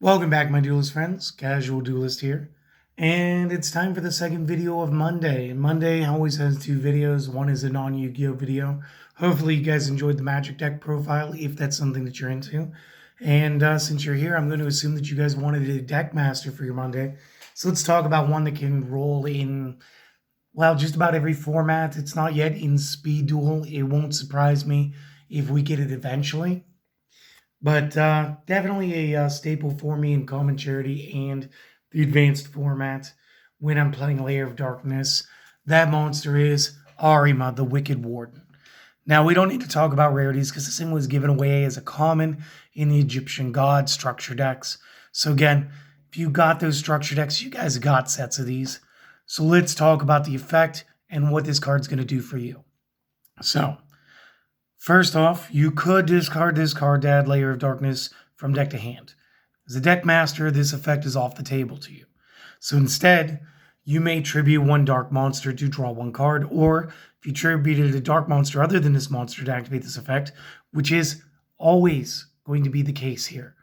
Welcome back, my Duelist friends. Casual Duelist here. And it's time for the second video of Monday. And Monday always has two videos. One is a non-Yu-Gi-Oh video. Hopefully you guys enjoyed the Magic deck profile, if that's something that you're into. And since you're here, I'm going to assume that you guys wanted a deck master for your Monday. So let's talk about one that can roll in, well, just about every format. It's not yet in Speed Duel. It won't surprise me if we get it eventually. But definitely a staple for me in Common Charity and the advanced format when I'm playing Lair of Darkness. That monster is Arima, the Wicked Warden. Now, we don't need to talk about rarities because this thing was given away as a common in the Egyptian god structure decks. So again, if you got those structure decks, you guys got sets of these. So let's talk about the effect and what this card's going to do for you. So, first off, you could discard this card to add Lair of Darkness from deck to hand. As a deck master, this effect is off the table to you. So instead, you may tribute one dark monster to draw one card, or if you tributed a dark monster other than this monster to activate this effect, which is always going to be the case here.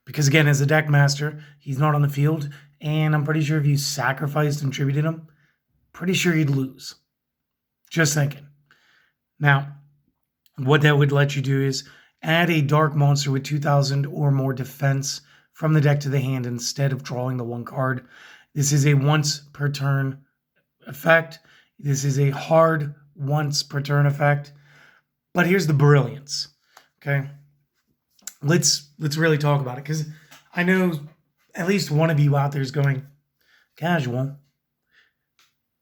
Because again, as a deck master, he's not on the field, and I'm pretty sure if you sacrificed and tributed him, pretty sure you'd lose. Just thinking. Now, what that would let you do is add a dark monster with 2,000 or more defense from the deck to the hand instead of drawing the one card. This is a once per turn effect. This is a hard once per turn effect. But here's the brilliance. Okay. Let's really talk about it, because I know at least one of you out there is going, casual,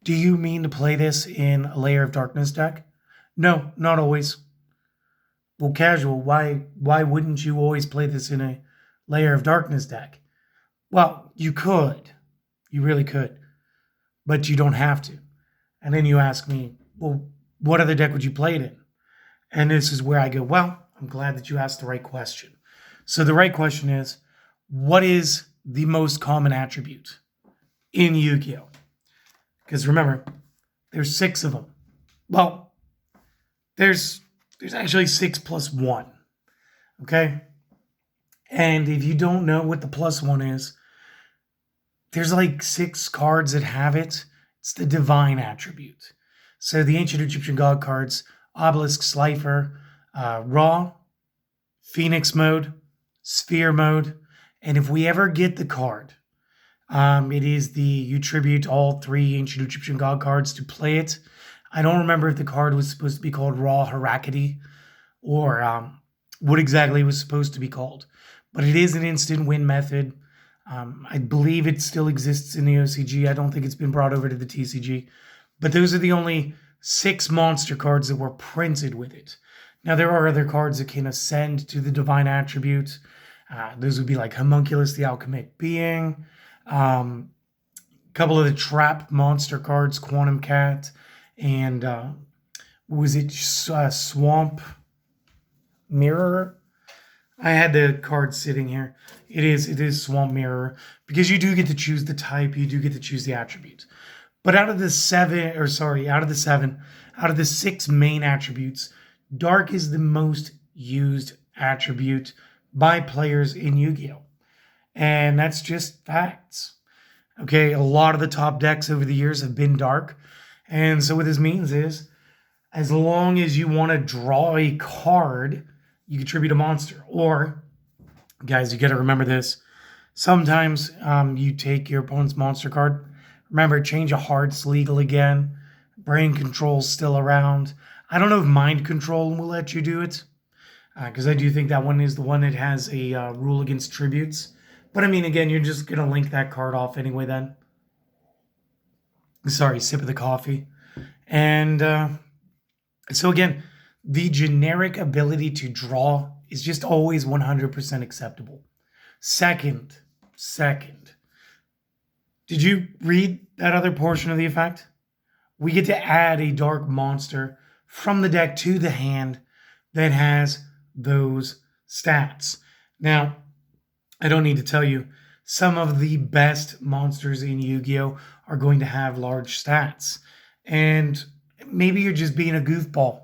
do you mean to play this in a Lair of Darkness deck? No, not always. Well, casual, why wouldn't you always play this in a Lair of Darkness deck? Well, you could. You really could. But you don't have to. And then you ask me, well, what other deck would you play it in? And this is where I go, well, I'm glad that you asked the right question. So the right question is, what is the most common attribute in Yu-Gi-Oh? Because remember, there's 6 of them. Well, there's actually 6 plus 1. Okay? And if you don't know what the plus 1 is, there's like 6 cards that have it. It's the divine attribute. So the ancient Egyptian god cards, Obelisk, Slifer, Ra, Phoenix mode, Sphere mode. And if we ever get the card, it is you tribute all 3 ancient Egyptian god cards to play it. I don't remember if the card was supposed to be called Raw Harakati or what exactly it was supposed to be called. But it is an instant win method. I believe it still exists in the OCG. I don't think it's been brought over to the TCG. But those are the only 6 monster cards that were printed with it. Now, there are other cards that can ascend to the divine attribute. Those would be like Homunculus, the Alchemic Being. A couple of the trap monster cards, Quantum Cat, and was it Swamp Mirror? I had the card sitting here. It is Swamp Mirror, because you do get to choose the type, you do get to choose the attribute. But out of the 6 main attributes, Dark is the most used attribute by players in Yu-Gi-Oh! And that's just facts. Okay, a lot of the top decks over the years have been Dark. And so what this means is, as long as you want to draw a card, you contribute a monster. Or, guys, you got to remember this. Sometimes you take your opponent's monster card. Remember, Change of Heart's legal again. Brain Control's still around. I don't know if Mind Control will let you do it, because I do think that one is the one that has a rule against tributes. But I mean, again, you're just going to link that card off anyway then. Sorry, sip of the coffee. And so again, the generic ability to draw is just always 100% acceptable. Second, did you read that other portion of the effect? We get to add a dark monster from the deck to the hand that has those stats. Now, I don't need to tell you, some of the best monsters in Yu-Gi-Oh! Are going to have large stats. And maybe you're just being a goofball.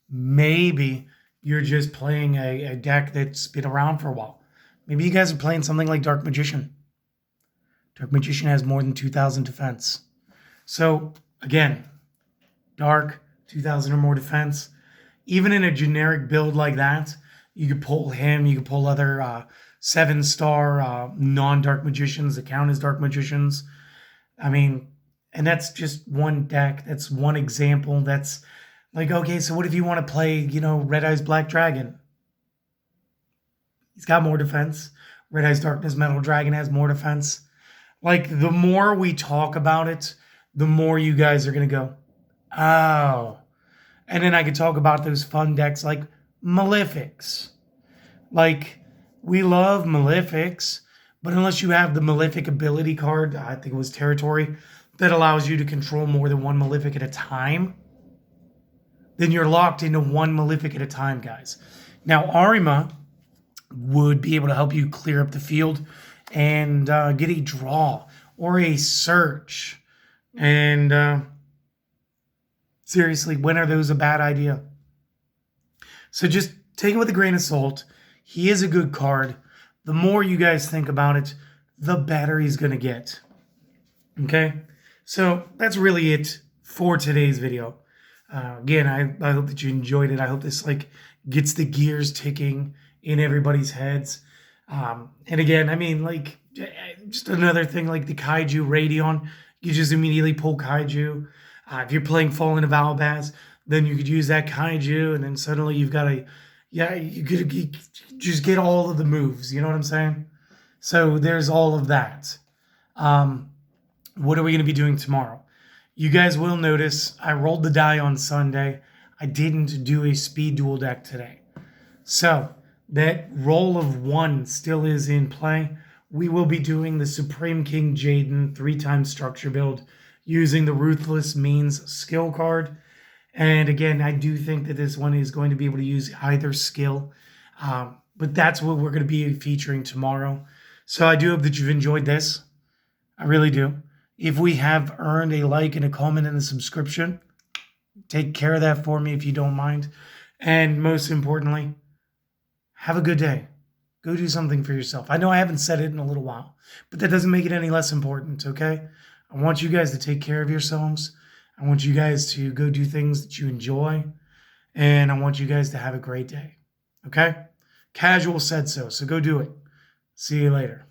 Maybe you're just playing a deck that's been around for a while. Maybe you guys are playing something like Dark Magician. Dark Magician has more than 2,000 defense. So, again, Dark, 2,000 or more defense. Even in a generic build like that, you could pull him, you could pull other 7-star non-Dark Magicians that count as Dark Magicians. I mean, and that's just one deck. That's one example. That's like, okay, so what if you want to play, Red Eyes Black Dragon? He's got more defense. Red Eyes Darkness Metal Dragon has more defense. Like, the more we talk about it, the more you guys are going to go, oh. And then I could talk about those fun decks like Malefics. Like, we love Malefics, but unless you have the Malefic ability card, I think it was Territory, that allows you to control more than one Malefic at a time, then you're locked into one Malefic at a time, guys. Now, Arima would be able to help you clear up the field and get a draw or a search. And seriously, when are those a bad idea? So just take it with a grain of salt. He is a good card. The more you guys think about it, the better he's going to get. Okay? So that's really it for today's video. Again, I hope that you enjoyed it. I hope this gets the gears ticking in everybody's heads. And again, I mean, just another thing like the Kaiju Radion, you just immediately pull Kaiju. If you're playing Fallen of Albaz, then you could use that Kaiju, and then suddenly you've got you could just get all of the moves. You know what I'm saying? So there's all of that. What are we going to be doing tomorrow? You guys will notice I rolled the die on Sunday. I didn't do a speed duel deck today. So that roll of 1 still is in play. We will be doing the Supreme King Jaden 3-time structure build using the Ruthless Means skill card. And again, I do think that this one is going to be able to use either skill. But that's what we're going to be featuring tomorrow. So I do hope that you've enjoyed this. I really do. If we have earned a like and a comment and a subscription, take care of that for me if you don't mind. And most importantly, have a good day. Go do something for yourself. I know I haven't said it in a little while, but that doesn't make it any less important, okay? I want you guys to take care of yourselves. I want you guys to go do things that you enjoy. And I want you guys to have a great day, okay? Casual said so go do it. See you later.